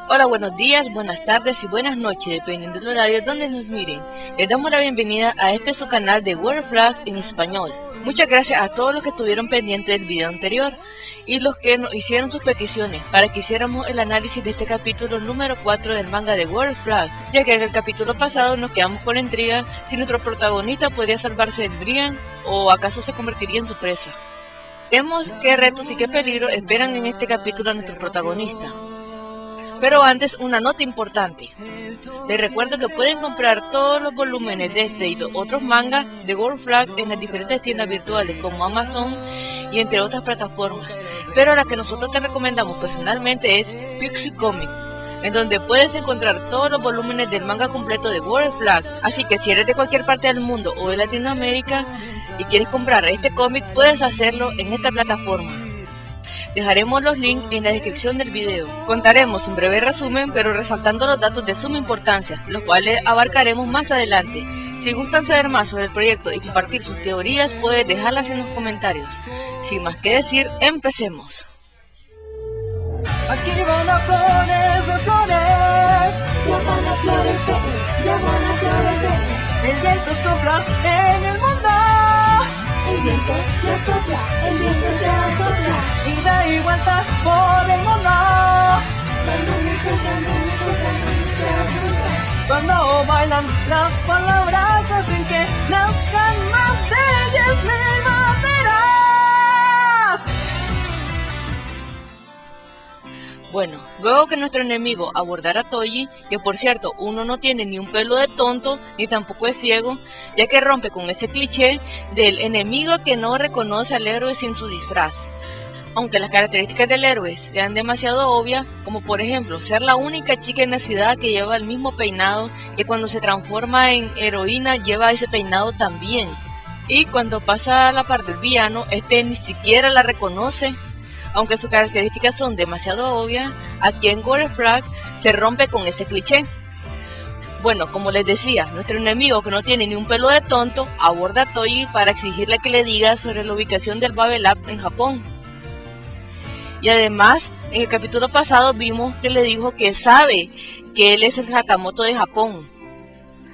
Hola, buenos días, buenas tardes y buenas noches, dependiendo del horario donde nos miren. Les damos la bienvenida a su canal de World Flag en español. Muchas gracias a todos los que estuvieron pendientes del video anterior y los que nos hicieron sus peticiones para que hiciéramos el análisis de este capítulo número 4 del manga de World Flag, ya que en el capítulo pasado nos quedamos con la intriga si nuestro protagonista podría salvarse del Brian o acaso se convertiría en su presa. Vemos qué retos y qué peligros esperan en este capítulo a nuestro protagonista. Pero antes, una nota importante. Les recuerdo que pueden comprar todos los volúmenes de este y otros mangas de World Flag en las diferentes tiendas virtuales como Amazon y entre otras plataformas. Pero la que nosotros te recomendamos personalmente es Pixie Comic, en donde puedes encontrar todos los volúmenes del manga completo de World Flag. Así que si eres de cualquier parte del mundo o de Latinoamérica y quieres comprar este cómic, puedes hacerlo en esta plataforma. Dejaremos los links en la descripción del video. Contaremos un breve resumen, pero resaltando los datos de suma importancia, los cuales abarcaremos más adelante. Si gustan saber más sobre el proyecto y compartir sus teorías, puedes dejarlas en los comentarios. Sin más que decir, empecemos. Aquí van a flores de flores, ya van a florecer, ya van a florecer. El viento sopla en el mundo, El viento ya sopla, el viento ya sopla. y da y vuelta por el mundo. Dando mucho, dando mucho, dando mucho. Cuando bailan las palabras hacen que nazcan más de ellas mil banderas. Bueno, luego que nuestro enemigo abordara a Toji, que por cierto uno no tiene ni un pelo de tonto ni tampoco es ciego, ya que rompe con ese cliché del enemigo que no reconoce al héroe sin su disfraz. Aunque las características del héroe sean demasiado obvias, como por ejemplo ser la única chica en la ciudad que lleva el mismo peinado, que cuando se transforma en heroína lleva ese peinado también, y cuando pasa a la parte del villano, ni siquiera la reconoce. Aunque sus características son demasiado obvias, aquí en World Flag se rompe con ese cliché. Bueno, como les decía, nuestro enemigo, que no tiene ni un pelo de tonto, aborda a Toji para exigirle que le diga sobre la ubicación del Babel Lab en Japón. Y además, en el capítulo pasado vimos que le dijo que sabe que él es el Hatamoto de Japón,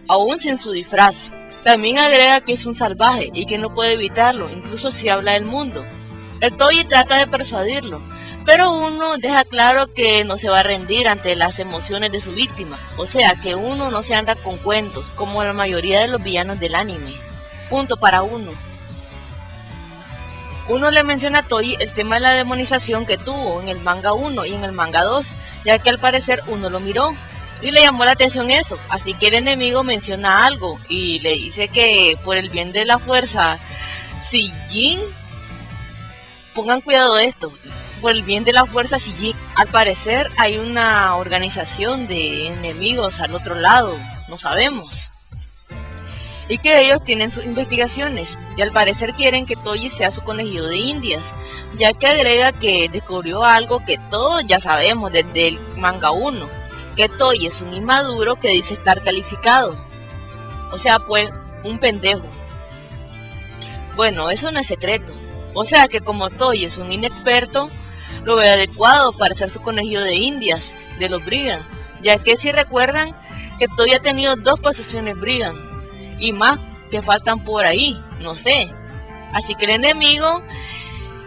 aún sin su disfraz. También agrega que es un salvaje y que no puede evitarlo, incluso si habla del mundo. El Toji trata de persuadirlo, pero uno deja claro que no se va a rendir ante las emociones de su víctima. O sea, que uno no se anda con cuentos, como la mayoría de los villanos del anime. Punto para uno. Uno le menciona a Toji el tema de la demonización que tuvo en el manga 1 y en el manga 2, ya que al parecer uno lo miró y le llamó la atención eso. Así que el enemigo menciona algo y le dice que por el bien de la fuerza Shijin, pongan cuidado de esto, por el bien de la fuerza Shijin. Al parecer hay una organización de enemigos al otro lado, no sabemos. Y que ellos tienen sus investigaciones, y al parecer quieren que Toji sea su conejillo de indias, ya que agrega que descubrió algo que todos ya sabemos desde el manga 1, que Toji es un inmaduro que dice estar calificado. O sea, pues, un pendejo. Bueno, eso no es secreto. O sea que como Toji es un inexperto, lo ve adecuado para ser su conejillo de indias de los Brigan, ya que si recuerdan que Toji ha tenido 2 posesiones Brigan, y más que faltan por ahí, no sé. Así que el enemigo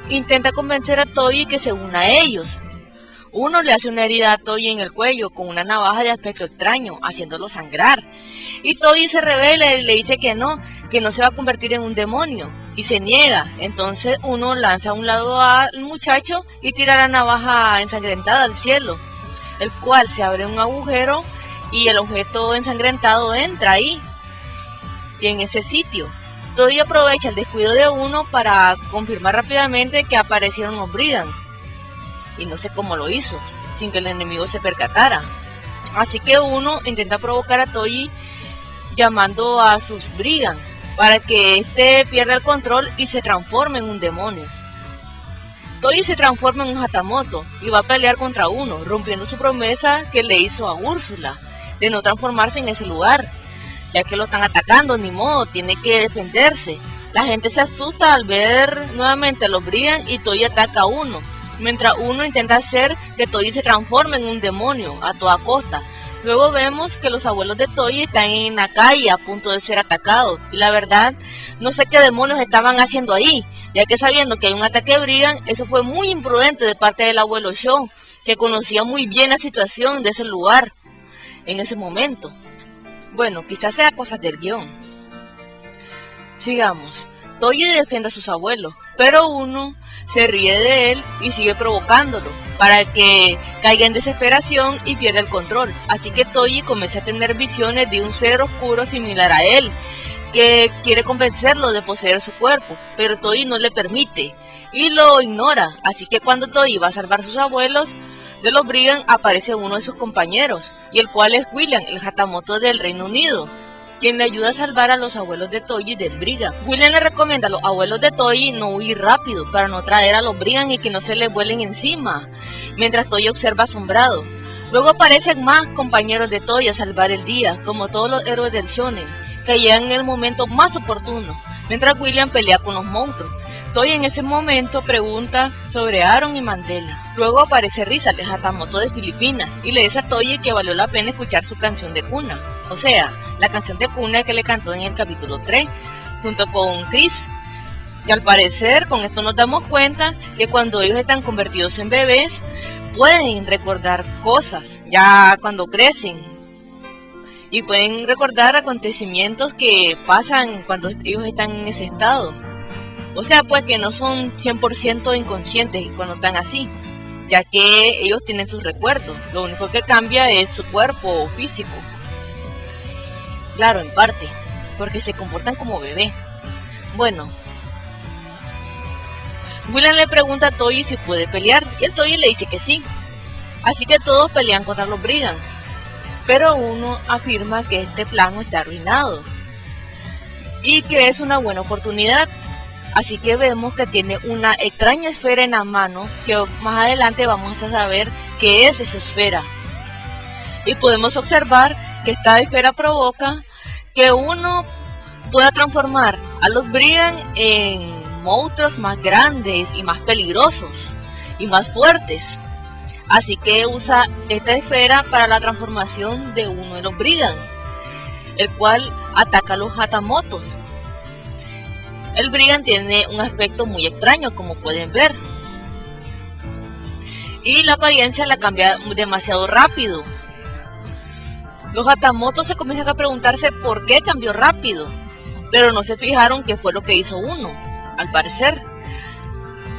intenta convencer a Toji que se una a ellos. Uno le hace una herida a Toji en el cuello con una navaja de aspecto extraño, haciéndolo sangrar. Y Toji se revela y le dice que no se va a convertir en un demonio, y se niega. Entonces uno lanza a un lado al muchacho y tira la navaja ensangrentada al cielo, el cual se abre un agujero y el objeto ensangrentado entra ahí. Y en ese sitio, Toji aprovecha el descuido de uno para confirmar rápidamente que aparecieron los Brigan. Y no sé cómo lo hizo, sin que el enemigo se percatara. Así que uno intenta provocar a Toji llamando a sus Brigan para que éste pierda el control y se transforme en un demonio. Toji se transforma en un Hatamoto y va a pelear contra uno, rompiendo su promesa que le hizo a Úrsula de no transformarse en ese lugar, ya que lo están atacando, ni modo, tiene que defenderse. La gente se asusta al ver nuevamente a los Brigan y Toji ataca a uno, mientras uno intenta hacer que Toyi se transforme en un demonio a toda costa. Luego vemos que los abuelos de Toyi están en la calle a punto de ser atacados. Y la verdad, no sé qué demonios estaban haciendo ahí, ya que sabiendo que hay un ataque Brigand, eso fue muy imprudente de parte del abuelo Sho, que conocía muy bien la situación de ese lugar en ese momento. Bueno, quizás sea cosas del guión. Sigamos. Toyi defiende a sus abuelos, pero uno se ríe de él y sigue provocándolo para que caiga en desesperación y pierda el control. Así que Toyi comienza a tener visiones de un ser oscuro similar a él, que quiere convencerlo de poseer su cuerpo, pero Toyi no le permite y lo ignora. Así que cuando Toyi va a salvar a sus abuelos de los Brigand, aparece uno de sus compañeros, y el cual es William, el Hatamoto del Reino Unido, quien le ayuda a salvar a los abuelos de Toyi del Brigand. William le recomienda a los abuelos de Toyi no huir rápido para no traer a los Brigand y que no se les vuelen encima, mientras Toyi observa asombrado. Luego aparecen más compañeros de Toyi a salvar el día, como todos los héroes del shonen, que llegan en el momento más oportuno, mientras William pelea con los monstruos. Toyi en ese momento pregunta sobre Aaron y Mandela. Luego aparece Risa, el Hatamoto de Filipinas, y le dice a Toyi que valió la pena escuchar su canción de cuna, o sea, la canción de cuna que le cantó en el capítulo 3, junto con Chris. Y al parecer, con esto nos damos cuenta que cuando ellos están convertidos en bebés, pueden recordar cosas, ya cuando crecen. Y pueden recordar acontecimientos que pasan cuando ellos están en ese estado. O sea, pues que no son 100% inconscientes cuando están así, ya que ellos tienen sus recuerdos. Lo único que cambia es su cuerpo físico. Claro, en parte, porque se comportan como bebé. Bueno, William le pregunta a Toyi si puede pelear, y el Toyi le dice que sí. Así que todos pelean contra los Brigand, pero uno afirma que este plano está arruinado y que es una buena oportunidad. Así que vemos que tiene una extraña esfera en la mano, que más adelante vamos a saber qué es esa esfera. Y podemos observar que esta esfera provoca que uno pueda transformar a los Brigand en monstruos más grandes y más peligrosos y más fuertes. Así que usa esta esfera para la transformación de uno de los Brigand, el cual ataca a los Hatamotos. El Brigand tiene un aspecto muy extraño, como pueden ver, y la apariencia la cambia demasiado rápido. Los Hatamotos se comienzan a preguntarse por qué cambió rápido, pero no se fijaron qué fue lo que hizo uno, al parecer.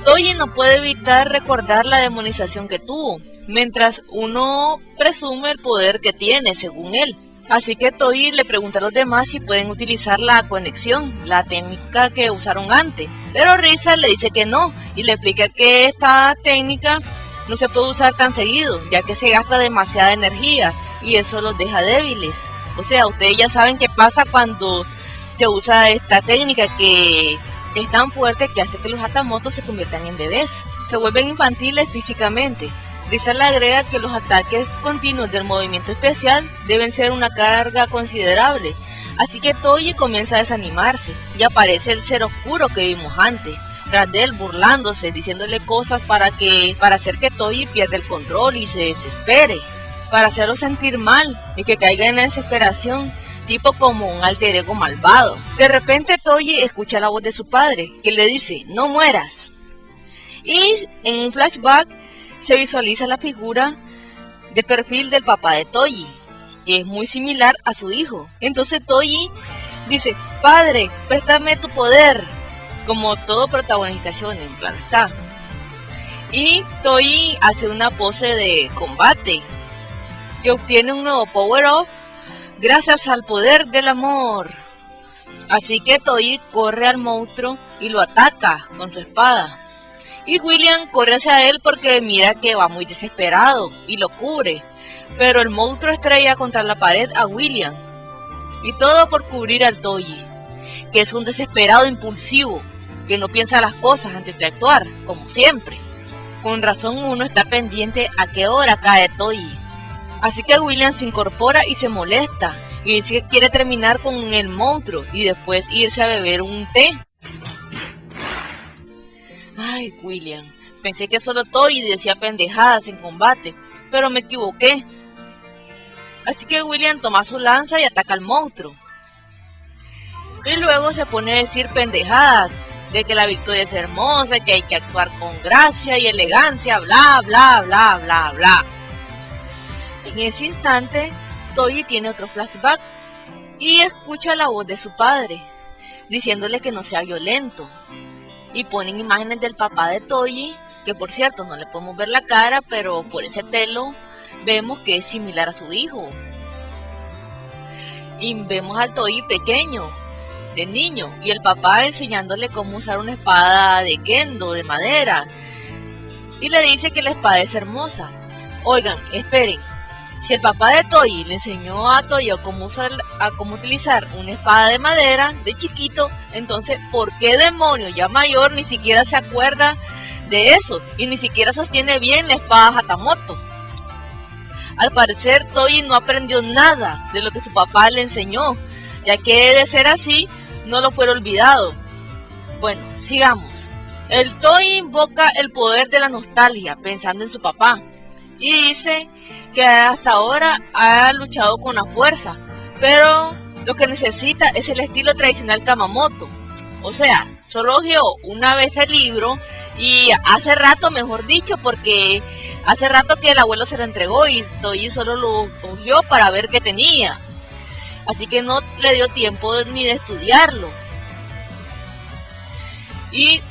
Toyi no puede evitar recordar la demonización que tuvo, mientras uno presume el poder que tiene, según él. Así que Toyi le pregunta a los demás si pueden utilizar la conexión, la técnica que usaron antes. Pero Risa le dice que no, y le explica que esta técnica no se puede usar tan seguido, ya que se gasta demasiada energía, y eso los deja débiles. O sea, ustedes ya saben qué pasa cuando se usa esta técnica, que es tan fuerte que hace que los Hatamotos se conviertan en bebés. Se vuelven infantiles físicamente. Risa le agrega que los ataques continuos del movimiento especial deben ser una carga considerable, así que Toyi comienza a desanimarse y aparece el ser oscuro que vimos antes, tras de él burlándose, diciéndole cosas para hacer que Toyi pierda el control y se desespere, para hacerlo sentir mal y que caiga en la desesperación, tipo como un alter ego malvado. De repente Toyi escucha la voz de su padre, que le dice: "No mueras". Y en un flashback se visualiza la figura de perfil del papá de Toyi, que es muy similar a su hijo. Entonces Toyi dice: "Padre, préstame tu poder", como todo protagonista shonen, claro está. Y Toyi hace una pose de combate y obtiene un nuevo power up gracias al poder del amor. Así que Toyi corre al monstruo y lo ataca con su espada. Y William corre hacia él porque mira que va muy desesperado y lo cubre, pero el monstruo estrella contra la pared a William, y todo por cubrir al Toyi, que es un desesperado impulsivo, que no piensa las cosas antes de actuar, como siempre. Con razón uno está pendiente a qué hora cae Toyi. Así que William se incorpora y se molesta, y dice que quiere terminar con el monstruo y después irse a beber un té. Ay, William, pensé que solo Toyi decía pendejadas en combate, pero me equivoqué. Así que William toma su lanza y ataca al monstruo. Y luego se pone a decir pendejadas, de que la victoria es hermosa, que hay que actuar con gracia y elegancia, bla, bla, bla, bla, bla. En ese instante, Toyi tiene otro flashback y escucha la voz de su padre, diciéndole que no sea violento. Y ponen imágenes del papá de Toyi, que por cierto no le podemos ver la cara, pero por ese pelo vemos que es similar a su hijo. Y vemos al Toyi pequeño, de niño, y el papá enseñándole cómo usar una espada de kendo, de madera. Y le dice que la espada es hermosa. Oigan, esperen. Si el papá de Toyi le enseñó a Toyi a cómo utilizar una espada de madera de chiquito, entonces ¿por qué demonio ya mayor ni siquiera se acuerda de eso y ni siquiera sostiene bien la espada Hatamoto? Al parecer Toyi no aprendió nada de lo que su papá le enseñó, ya que de ser así no lo fuera olvidado. Bueno, sigamos. El Toyi invoca el poder de la nostalgia pensando en su papá y dice que hasta ahora ha luchado con la fuerza, pero lo que necesita es el estilo tradicional Kamamoto. O sea, solo hojeó una vez el libro y hace rato, mejor dicho, porque hace rato que el abuelo se lo entregó y Toyi solo lo hojeó para ver qué tenía. Así que no le dio tiempo ni de estudiarlo. Y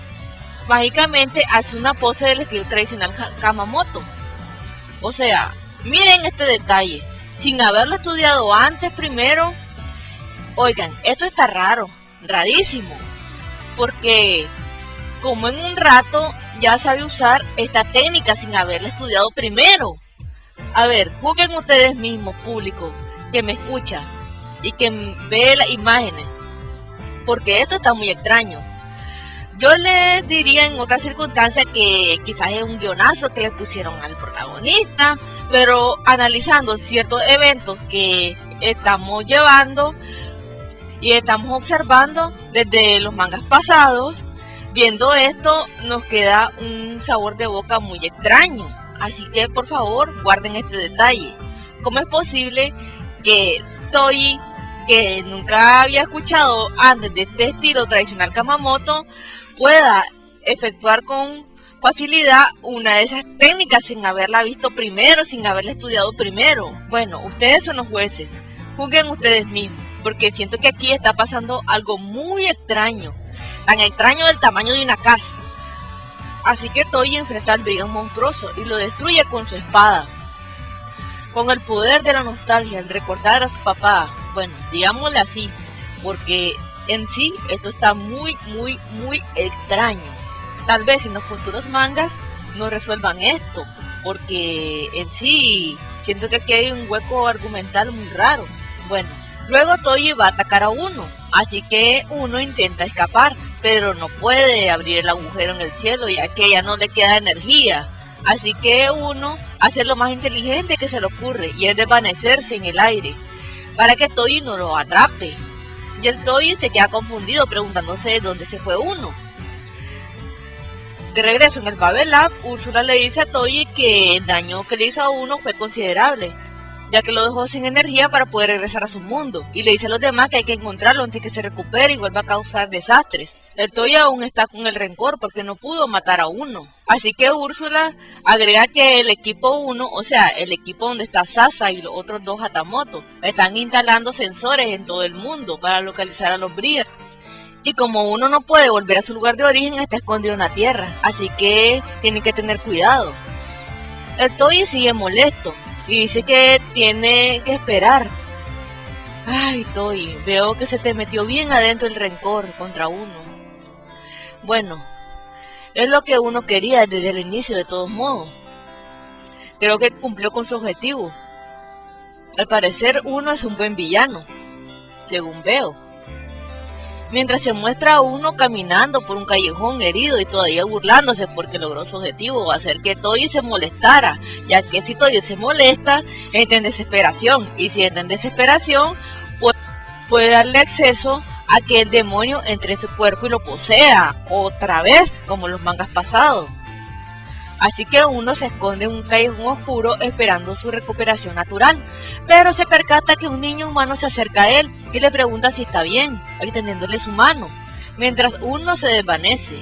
mágicamente hace una pose del estilo tradicional Kamamoto. O sea, miren este detalle, sin haberlo estudiado antes primero. Oigan, esto está raro, rarísimo, porque como en un rato ya sabe usar esta técnica sin haberla estudiado primero. A ver, juzguen ustedes mismos, público, que me escucha y que ve las imágenes, porque esto está muy extraño. Yo les diría en otras circunstancias que quizás es un guionazo que le pusieron al protagonista, pero analizando ciertos eventos que estamos llevando y estamos observando desde los mangas pasados, viendo esto nos queda un sabor de boca muy extraño. Así que por favor guarden este detalle. ¿Cómo es posible que Toyi, que nunca había escuchado antes de este estilo tradicional Kamamoto, pueda efectuar con facilidad una de esas técnicas sin haberla visto primero, sin haberla estudiado primero? Bueno, ustedes son los jueces, juzguen ustedes mismos, porque siento que aquí está pasando algo muy extraño, tan extraño del tamaño de una casa. Así que Toyi enfrenta al brigand monstruoso y lo destruye con su espada. Con el poder de la nostalgia, al recordar a su papá, bueno, digámosle así, porque en sí esto está muy extraño. Tal vez en los futuros mangas no resuelvan esto, porque en sí siento que aquí hay un hueco argumental muy raro. Bueno, luego Toyi va a atacar a Uno, así que Uno intenta escapar, pero no puede abrir el agujero en el cielo ya que ya no le queda energía. Así que Uno hace lo más inteligente que se le ocurre y es desvanecerse en el aire para que Toyi no lo atrape. Y el Toyi se queda confundido preguntándose dónde se fue Uno. De regreso en el Babel Lab, Úrsula le dice a Toyi que el daño que le hizo a Uno fue considerable, ya que lo dejó sin energía para poder regresar a su mundo, y le dice a los demás que hay que encontrarlo antes que se recupere y vuelva a causar desastres. El Toyi aún está con el rencor porque no pudo matar a Uno. Así que Úrsula agrega que el equipo 1, o sea, el equipo donde está Sasa y los otros dos Hatamoto, están instalando sensores en todo el mundo para localizar a los Brigands. Y como Uno no puede volver a su lugar de origen, está escondido en la tierra, así que tienen que tener cuidado. El Toyi sigue molesto y dice que tiene que esperar. Ay, Toyi, veo que se te metió bien adentro el rencor contra Uno. Bueno, es lo que Uno quería desde el inicio de todos modos. Creo que cumplió con su objetivo. Al parecer Uno es un buen villano, según veo. Mientras se muestra a Uno caminando por un callejón herido y todavía burlándose porque logró su objetivo, hacer que Toyi se molestara, ya que si Toyi se molesta, entra en desesperación, y si entra en desesperación, puede darle acceso a que el demonio entre en su cuerpo y lo posea, otra vez, como los mangas pasados. Así que uno se esconde en un callejón oscuro esperando su recuperación natural, pero se percata que un niño humano se acerca a él y le pregunta si está bien, extendiéndole su mano, mientras uno se desvanece.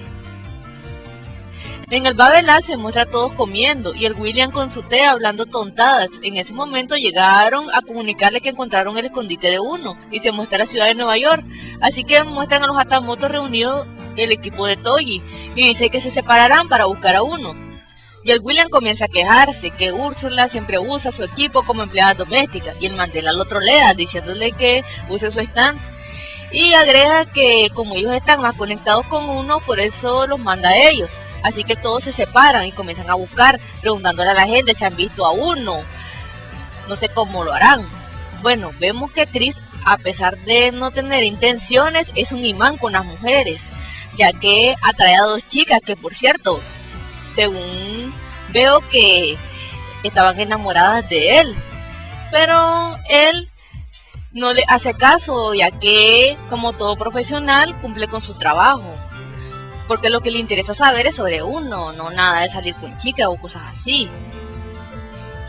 En el Babelá se muestra a todos comiendo y el William con su té hablando tontadas. En ese momento llegaron a comunicarle que encontraron el escondite de uno y se muestra la ciudad de Nueva York. Así que muestran a los Hatamoto reunidos el equipo de Toji y dice que se separarán para buscar a uno. Y el William comienza a quejarse que Úrsula siempre usa su equipo como empleada doméstica y el Mandela lo trolea diciéndole que use su stand. Y agrega que como ellos están más conectados con uno, por eso los manda a ellos. Así que todos se separan y comienzan a buscar, preguntándole a la gente si han visto a uno. No sé cómo lo harán. Bueno, vemos que Chris, a pesar de no tener intenciones, es un imán con las mujeres, ya que atrae a dos chicas que, por cierto, según veo que estaban enamoradas de él. Pero él no le hace caso, ya que, como todo profesional, cumple con su trabajo. Porque lo que le interesa saber es sobre uno, no nada de salir con chicas o cosas así.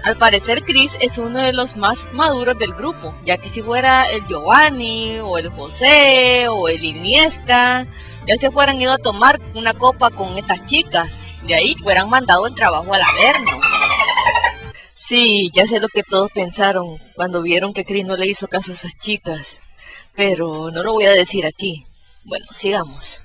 Al parecer Chris es uno de los más maduros del grupo, ya que si fuera el Giovanni, o el José, o el Iniesta, ya se fueran ido a tomar una copa con estas chicas, de ahí fueran mandado el trabajo al Averno. Sí, ya sé lo que todos pensaron cuando vieron que Chris no le hizo caso a esas chicas, pero no lo voy a decir aquí. Bueno, sigamos.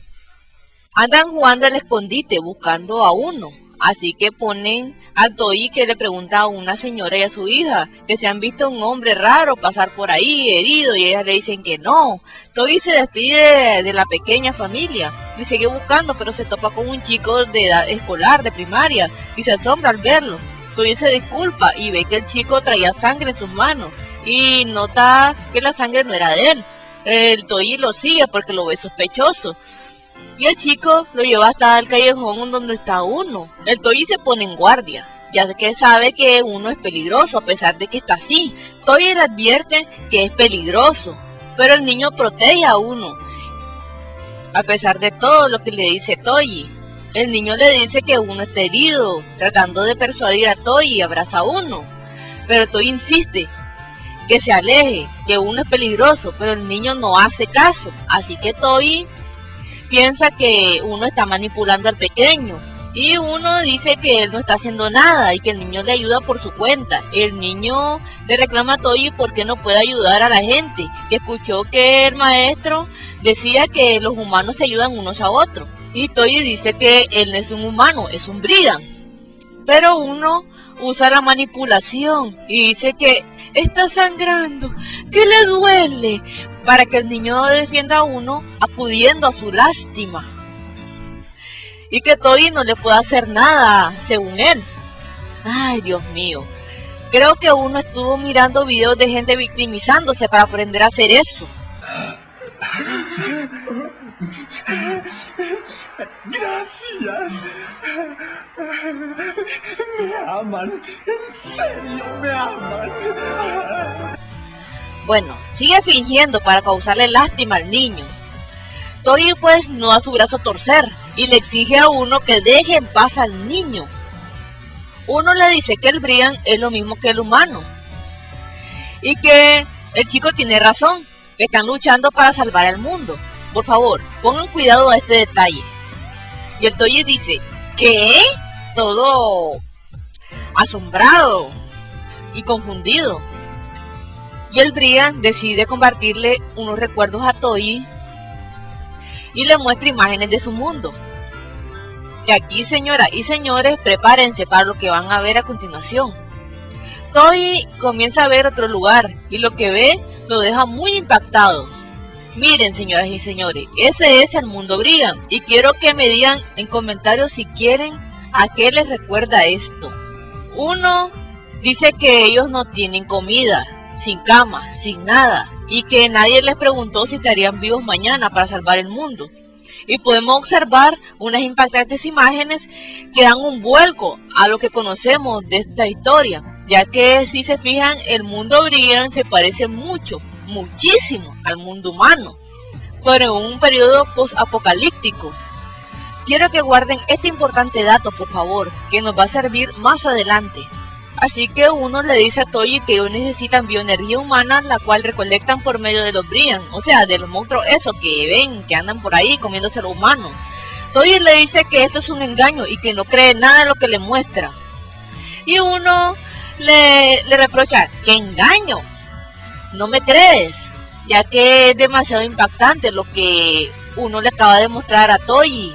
Andan jugando al escondite buscando a uno, así que ponen al Toji que le pregunta a una señora y a su hija que se han visto un hombre raro pasar por ahí herido y ellas le dicen que no. Toji se despide de la pequeña familia y sigue buscando, pero se topa con un chico de edad escolar, de primaria, y se asombra al verlo. Toji se disculpa y ve que el chico traía sangre en sus manos y nota que la sangre no era de él. El Toji lo sigue porque lo ve sospechoso. Y el chico lo lleva hasta el callejón donde está uno. El Toji se pone en guardia, ya que sabe que uno es peligroso a pesar de que está así. Toji le advierte que es peligroso, pero el niño protege a uno. A pesar de todo lo que le dice Toji, el niño le dice que uno está herido, tratando de persuadir a Toji y abraza a uno. Pero Toji insiste que se aleje, que uno es peligroso, pero el niño no hace caso. Así que Toji piensa que uno está manipulando al pequeño y uno dice que él no está haciendo nada y que el niño le ayuda por su cuenta. El niño le reclama a Toji por qué no puede ayudar a la gente, que escuchó que el maestro decía que los humanos se ayudan unos a otros. Y Toji dice que él no es un humano, es un Brian. Pero uno usa la manipulación y dice que está sangrando, que le duele, para que el niño defienda a uno acudiendo a su lástima. Y que Toji no le puede hacer nada, según él. Ay, Dios mío. Creo que uno estuvo mirando videos de gente victimizándose para aprender a hacer eso. Gracias. Me aman. En serio, me aman. Bueno, sigue fingiendo para causarle lástima al niño. Toji pues no da su brazo a torcer y le exige a uno que deje en paz al niño. Uno le dice que el Brian es lo mismo que el humano y que el chico tiene razón, que están luchando para salvar al mundo. Por favor, pongan cuidado a este detalle. Y el Toji dice, ¿qué? Todo asombrado y confundido. Y el Brian decide compartirle unos recuerdos a Toji y le muestra imágenes de su mundo. Y aquí, señoras y señores, prepárense para lo que van a ver a continuación. Toji comienza a ver otro lugar y lo que ve lo deja muy impactado. Miren, señoras y señores, ese es el mundo Brian y quiero que me digan en comentarios si quieren a qué les recuerda esto. Uno dice que ellos no tienen comida, sin cama, sin nada, y que nadie les preguntó si estarían vivos mañana para salvar el mundo. Y podemos observar unas impactantes imágenes que dan un vuelco a lo que conocemos de esta historia, ya que si se fijan, el mundo Brian se parece mucho, muchísimo al mundo humano, pero en un periodo post-apocalíptico, Quiero que guarden este importante dato, por favor, que nos va a servir más adelante. Así que uno le dice a Toji que ellos necesitan bioenergía humana, la cual recolectan por medio de los Brian, o sea, de los monstruos esos que ven, que andan por ahí comiéndose los humanos. Toji le dice que esto es un engaño y que no cree nada de lo que le muestra. Y uno le reprocha, ¿qué engaño? No me crees, ya que es demasiado impactante lo que uno le acaba de mostrar a Toji.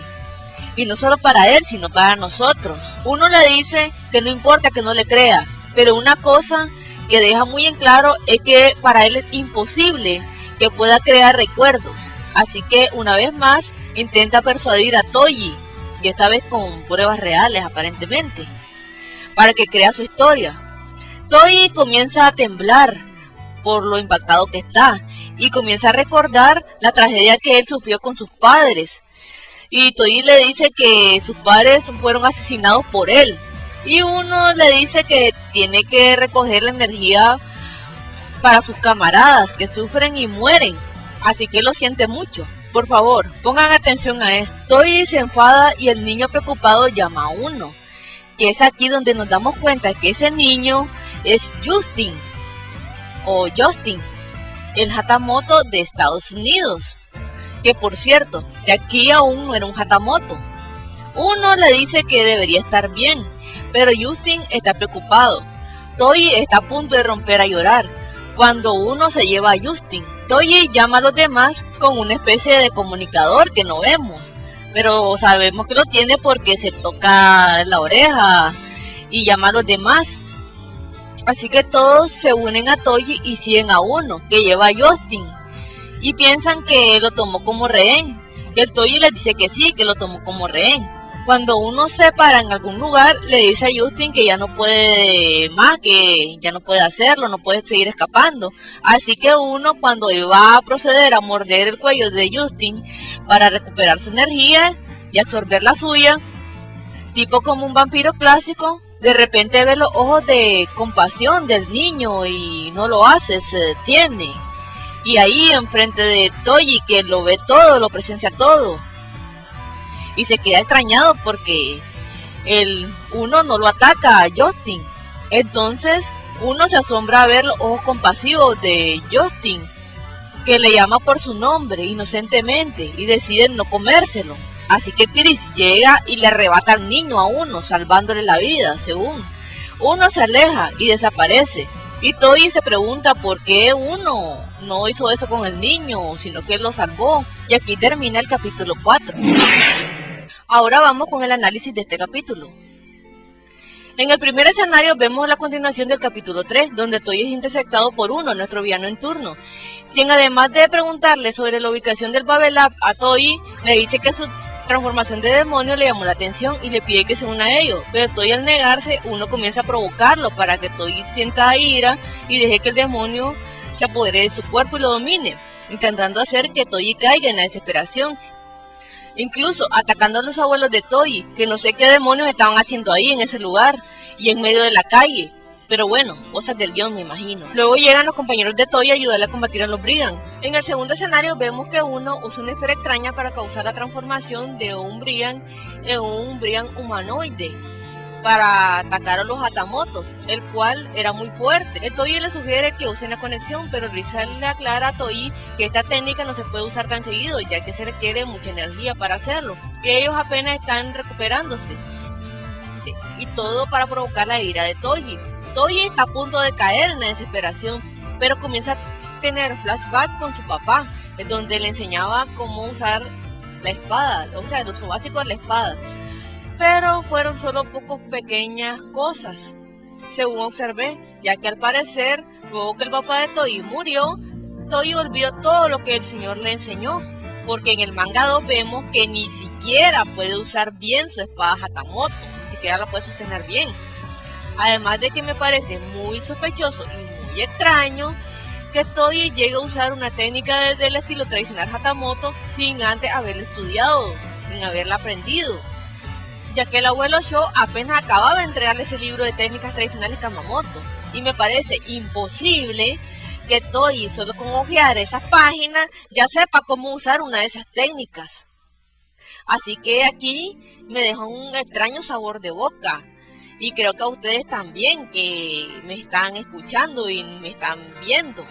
Y no solo para él, sino para nosotros. Uno le dice que no importa que no le crea, pero una cosa que deja muy en claro es que para él es imposible que pueda crear recuerdos. Así que una vez más intenta persuadir a Toji, y esta vez con pruebas reales aparentemente, para que crea su historia. Toji comienza a temblar por lo impactado que está y comienza a recordar la tragedia que él sufrió con sus padres. Y Toji le dice que sus padres fueron asesinados por él. Y uno le dice que tiene que recoger la energía para sus camaradas que sufren y mueren. Así que lo siente mucho. Por favor, pongan atención a esto. Toji se enfada y el niño preocupado llama a uno. Que es aquí donde nos damos cuenta que ese niño es Justin. O Justin, el Hatamoto de Estados Unidos. Que por cierto, de aquí aún no era un Hatamoto. Uno le dice que debería estar bien, pero Justin está preocupado. Toji está a punto de romper a llorar cuando uno se lleva a Justin. Toji llama a los demás con una especie de comunicador que no vemos, pero sabemos que lo tiene porque se toca la oreja y llama a los demás. Así que todos se unen a Toji y siguen a uno que lleva a Justin. Y piensan que lo tomó como rehén. Y el Toji les dice que sí, que lo tomó como rehén. Cuando uno se para en algún lugar, le dice a Justin que ya no puede más, que ya no puede hacerlo, no puede seguir escapando. Así que uno, cuando iba a proceder a morder el cuello de Justin para recuperar su energía y absorber la suya, tipo como un vampiro clásico, de repente ve los ojos de compasión del niño y no lo hace, se detiene. Y ahí enfrente de Toji, que lo ve todo, lo presencia todo. Y se queda extrañado porque uno no lo ataca a Justin. Entonces uno se asombra a ver los ojos compasivos de Justin, que le llama por su nombre inocentemente y decide no comérselo. Así que Chris llega y le arrebata al niño a uno, salvándole la vida, según. Uno se aleja y desaparece. Y Toji se pregunta por qué uno no hizo eso con el niño, sino que lo salvó. Y aquí termina el capítulo 4. Ahora vamos con el análisis de este capítulo. En el primer escenario vemos la continuación del capítulo 3, donde Toji es interceptado por uno, nuestro villano en turno, quien además de preguntarle sobre la ubicación del Babelab a Toji, le dice que su transformación de demonio le llamó la atención y le pide que se una a ellos, pero Toji al negarse, uno comienza a provocarlo para que Toji sienta ira y deje que el demonio se apodere de su cuerpo y lo domine, intentando hacer que Toji caiga en la desesperación, incluso atacando a los abuelos de Toji, que no sé qué demonios estaban haciendo ahí en ese lugar y en medio de la calle. Pero bueno, cosas del guión me imagino. Luego llegan los compañeros de Toji a ayudarle a combatir a los Brigan. En el segundo escenario vemos que uno usa una esfera extraña para causar la transformación de un Brigan en un Brigan humanoide para atacar a los Hatamotos, el cual era muy fuerte. El Toji le sugiere que usen la conexión, pero Rizal le aclara a Toji que esta técnica no se puede usar tan seguido, ya que se requiere mucha energía para hacerlo, que ellos apenas están recuperándose. Y todo para provocar la ira de Toji. Toji está a punto de caer en la desesperación, pero comienza a tener flashback con su papá, en donde le enseñaba cómo usar la espada, o sea, el uso básico de la espada. Pero fueron solo pocas pequeñas cosas, según observé, ya que al parecer, luego que el papá de Toji murió, Toji olvidó todo lo que el señor le enseñó, porque en el manga 2 vemos que ni siquiera puede usar bien su espada Hatamoto, ni siquiera la puede sostener bien. Además de que me parece muy sospechoso y muy extraño que Toji llegue a usar una técnica del estilo tradicional Hatamoto sin antes haberla estudiado, sin haberla aprendido, ya que el abuelo Sho apenas acababa de entregarle ese libro de técnicas tradicionales Kamamoto, y me parece imposible que Toji solo con ojear esas páginas ya sepa cómo usar una de esas técnicas. Así que aquí me deja un extraño sabor de boca. Y creo que a ustedes también, que me están escuchando y me están viendo.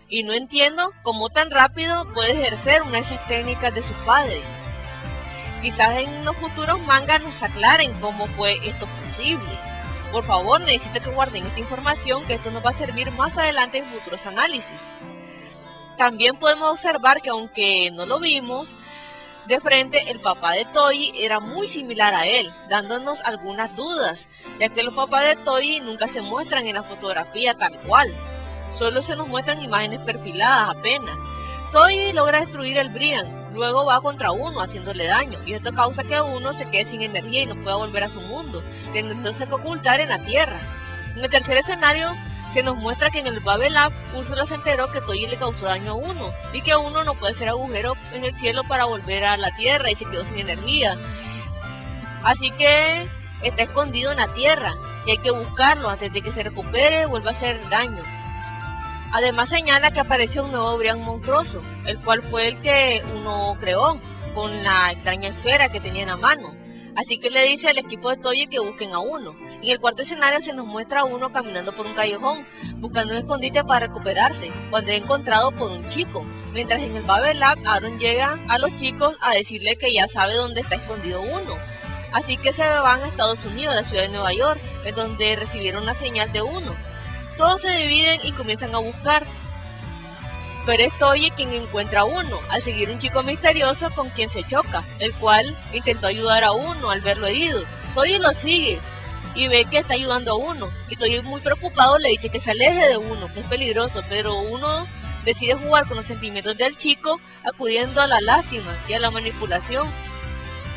Y no entiendo cómo tan rápido puede ejercer una de esas técnicas de su padre. Quizás en los futuros mangas nos aclaren cómo fue esto posible. Por favor, necesito que guarden esta información, que esto nos va a servir más adelante en futuros análisis. También podemos observar que aunque no lo vimos de frente, el papá de Toji era muy similar a él, dándonos algunas dudas, ya que los papás de Toji nunca se muestran en la fotografía tal cual. Solo se nos muestran imágenes perfiladas apenas. Toji logra destruir el Brian, luego va contra Uno haciéndole daño, y esto causa que Uno se quede sin energía y no pueda volver a su mundo, teniéndose que ocultar en la tierra. En el tercer escenario se nos muestra que en el Babel Lab Úrsula se enteró que Toji le causó daño a Uno, y que Uno no puede hacer agujero en el cielo para volver a la tierra y se quedó sin energía. Así que está escondido en la tierra y hay que buscarlo antes de que se recupere y vuelva a hacer daño. Además señala que apareció un nuevo Brian monstruoso, el cual fue el que Uno creó, con la extraña esfera que tenía en la mano. Así que le dice al equipo de Toji que busquen a Uno. En el cuarto escenario se nos muestra a Uno caminando por un callejón, buscando un escondite para recuperarse, cuando es encontrado por un chico. Mientras en el Babel Lab, Aaron llega a los chicos a decirle que ya sabe dónde está escondido Uno. Así que se van a Estados Unidos, a la ciudad de Nueva York, en donde recibieron una señal de Uno. Todos se dividen y comienzan a buscar, pero es Toji quien encuentra a Uno, al seguir un chico misterioso con quien se choca, el cual intentó ayudar a Uno al verlo herido. Toji lo sigue y ve que está ayudando a Uno, y Toji muy preocupado le dice que se aleje de Uno, que es peligroso, pero Uno decide jugar con los sentimientos del chico, acudiendo a la lástima y a la manipulación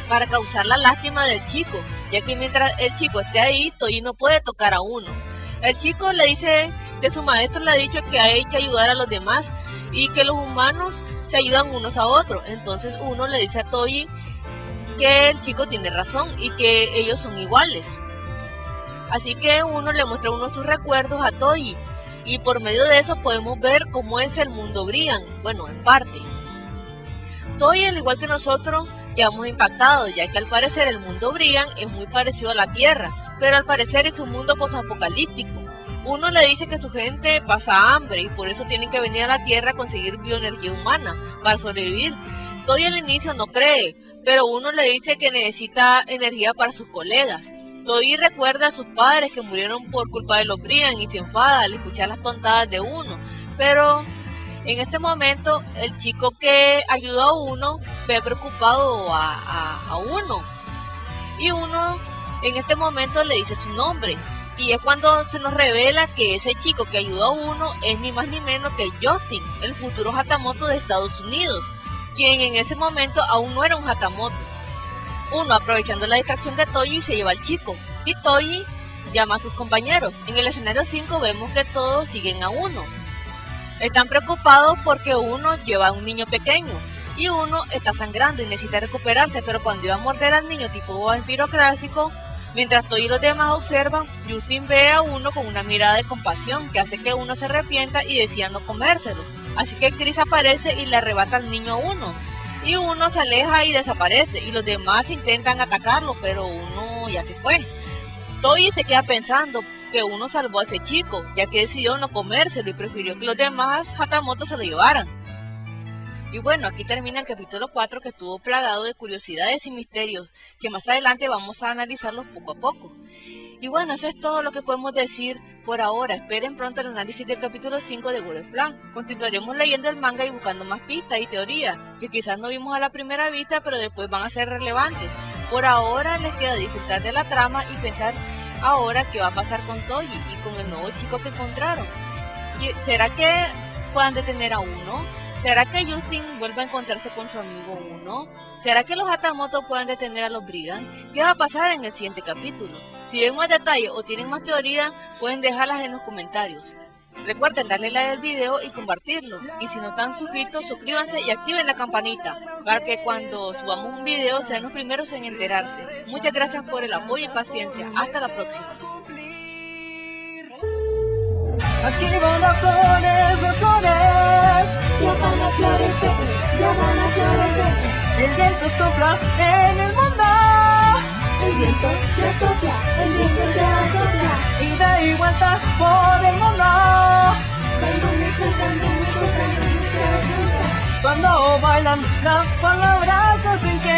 para causar la lástima del chico, ya que mientras el chico esté ahí, Toji no puede tocar a Uno. El chico le dice que su maestro le ha dicho que hay que ayudar a los demás y que los humanos se ayudan unos a otros. Entonces Uno le dice a Toji que el chico tiene razón y que ellos son iguales. Así que Uno le muestra uno de sus recuerdos a Toji y por medio de eso podemos ver cómo es el mundo Brian, bueno, en parte. Toji, al igual que nosotros, quedamos impactados, ya que al parecer el mundo Brian es muy parecido a la Tierra, pero al parecer es un mundo postapocalíptico. Uno le dice que su gente pasa hambre y por eso tienen que venir a la Tierra a conseguir bioenergía humana para sobrevivir. Toji al inicio no cree, pero Uno le dice que necesita energía para sus colegas. Toji recuerda a sus padres que murieron por culpa de los Brian y se enfada al escuchar las tontadas de Uno, pero en este momento el chico que ayudó a Uno ve preocupado a Uno, y Uno en este momento le dice su nombre, y es cuando se nos revela que ese chico que ayudó a Uno es ni más ni menos que Justin, el futuro Hatamoto de Estados Unidos, quien en ese momento aún no era un Hatamoto. Uno, aprovechando la distracción de Toji, se lleva al chico, y Toji llama a sus compañeros. En el escenario 5 vemos que todos siguen a Uno. Están preocupados porque Uno lleva a un niño pequeño, y Uno está sangrando y necesita recuperarse, pero cuando iba a morder al niño tipo vampiro clásico, mientras Toji y los demás observan, Justin ve a Uno con una mirada de compasión que hace que Uno se arrepienta y decida no comérselo. Así que Chris aparece y le arrebata al niño a Uno, y Uno se aleja y desaparece, y los demás intentan atacarlo, pero Uno ya se fue. Toji se queda pensando que Uno salvó a ese chico, ya que decidió no comérselo y prefirió que los demás Hatamoto se lo llevaran. Y bueno, aquí termina el capítulo 4, que estuvo plagado de curiosidades y misterios, que más adelante vamos a analizarlos poco a poco. Y bueno, eso es todo lo que podemos decir por ahora. Esperen pronto el análisis del capítulo 5 de Golden Plan. Continuaremos leyendo el manga y buscando más pistas y teorías, que quizás no vimos a la primera vista, pero después van a ser relevantes. Por ahora les queda disfrutar de la trama y pensar ahora qué va a pasar con Toji y con el nuevo chico que encontraron. ¿Será que puedan detener a Uno? ¿Será que Justin vuelva a encontrarse con su amigo Uno? ¿Será que los Hatamoto puedan detener a los Brigan? ¿Qué va a pasar en el siguiente capítulo? Si ven más detalles o tienen más teorías, pueden dejarlas en los comentarios. Recuerden darle like al video y compartirlo. Y si no están suscritos, suscríbanse y activen la campanita para que cuando subamos un video sean los primeros en enterarse. Muchas gracias por el apoyo y paciencia. Hasta la próxima. Aquí van las flores, flores. Ya van a florecer, ya van a florecer. el viento sopla en el mundo. El viento ya sopla, el viento ya sopla. Ida y vuelta por el mundo. Dando mucho, dando mucho, dando mucha vuelta. Cuando bailan las palabras hacen que